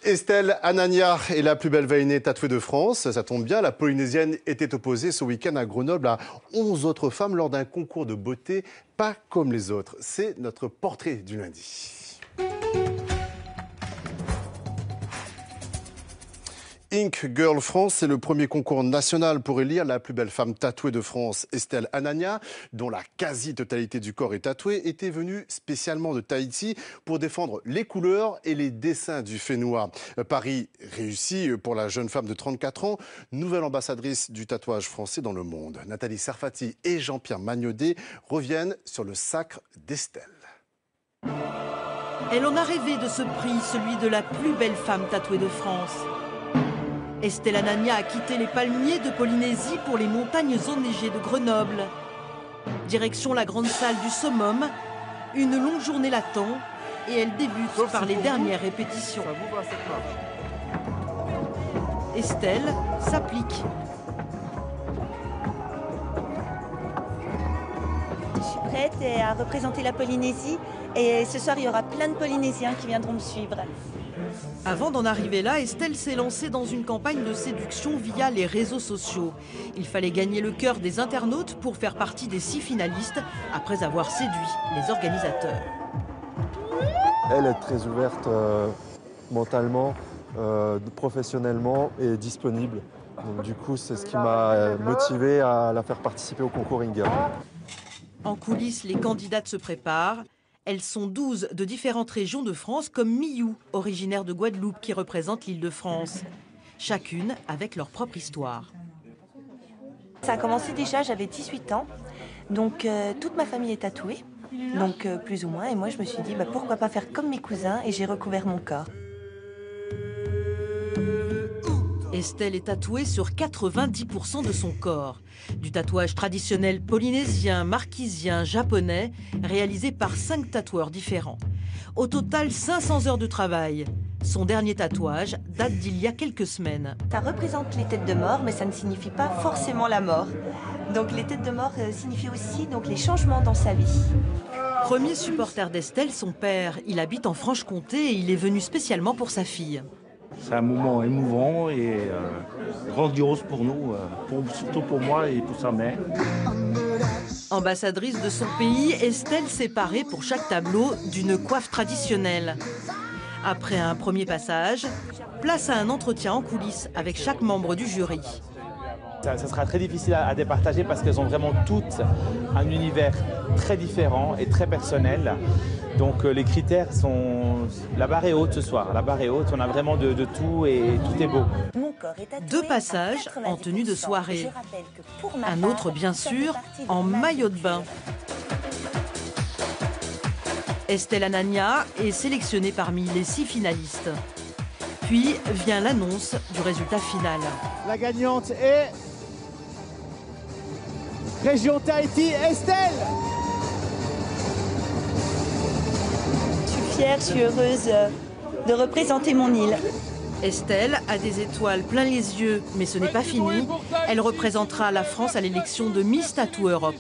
Estelle Anania est la plus belle veinée tatouée de France. Ça tombe bien, la Polynésienne était opposée ce week-end à Grenoble à 11 autres femmes lors d'un concours de beauté pas comme les autres. C'est notre portrait du lundi. Ink Girl France, c'est le premier concours national pour élire la plus belle femme tatouée de France. Estelle Anania, dont la quasi-totalité du corps est tatouée, était venue spécialement de Tahiti pour défendre les couleurs et les dessins du Fénois. Pari réussi pour la jeune femme de 34 ans, nouvelle ambassadrice du tatouage français dans le monde. Nathalie Sarfati et Jean-Pierre Magnaudet reviennent sur le sacre d'Estelle. Elle en a rêvé de ce prix, celui de la plus belle femme tatouée de France. Estelle Anania a quitté les palmiers de Polynésie pour les montagnes enneigées de Grenoble. Direction la grande salle du summum, une longue journée l'attend et elle débute par les dernières répétitions. Estelle s'applique. Je suis prête à représenter la Polynésie et ce soir il y aura plein de Polynésiens qui viendront me suivre. Avant d'en arriver là, Estelle s'est lancée dans une campagne de séduction via les réseaux sociaux. Il fallait gagner le cœur des internautes pour faire partie des 6 finalistes après avoir séduit les organisateurs. Elle est très ouverte mentalement, professionnellement et disponible. Donc, du coup, c'est ce qui m'a motivé à la faire participer au concours Ink Girl. En coulisses, les candidates se préparent. Elles sont 12 de différentes régions de France, comme Miou, originaire de Guadeloupe, qui représente l'Île-de-France. Chacune avec leur propre histoire. Ça a commencé déjà, j'avais 18 ans, donc toute ma famille est tatouée, donc plus ou moins, et moi je me suis dit pourquoi pas faire comme mes cousins, et j'ai recouvert mon corps. Estelle est tatouée sur 90% de son corps. Du tatouage traditionnel polynésien, marquisien, japonais, réalisé par 5 tatoueurs différents. Au total, 500 heures de travail. Son dernier tatouage date d'il y a quelques semaines. Ça représente les têtes de mort, mais ça ne signifie pas forcément la mort. Donc les têtes de mort signifient aussi les changements dans sa vie. Premier supporter d'Estelle, son père. Il habite en Franche-Comté et il est venu spécialement pour sa fille. C'est un moment émouvant et grandiose pour nous, surtout pour moi et pour sa mère. Ambassadrice de son pays, Estelle s'est parée pour chaque tableau d'une coiffe traditionnelle. Après un premier passage, place à un entretien en coulisses avec chaque membre du jury. Ça sera très difficile à départager parce qu'elles ont vraiment toutes un univers très différent et très personnel. Donc les critères sont... La barre est haute ce soir, la barre est haute, on a vraiment de tout et tout est beau. 2 passages en tenue de soirée. Un autre, bien sûr, en maillot de bain. Estelle Anania est sélectionnée parmi les 6 finalistes. Puis vient l'annonce du résultat final. La gagnante est... Région Tahiti, Estelle! Je suis fière, je suis heureuse de représenter mon île. Estelle a des étoiles plein les yeux, mais ce n'est pas fini. Elle représentera la France à l'élection de Miss Tattoo Europe.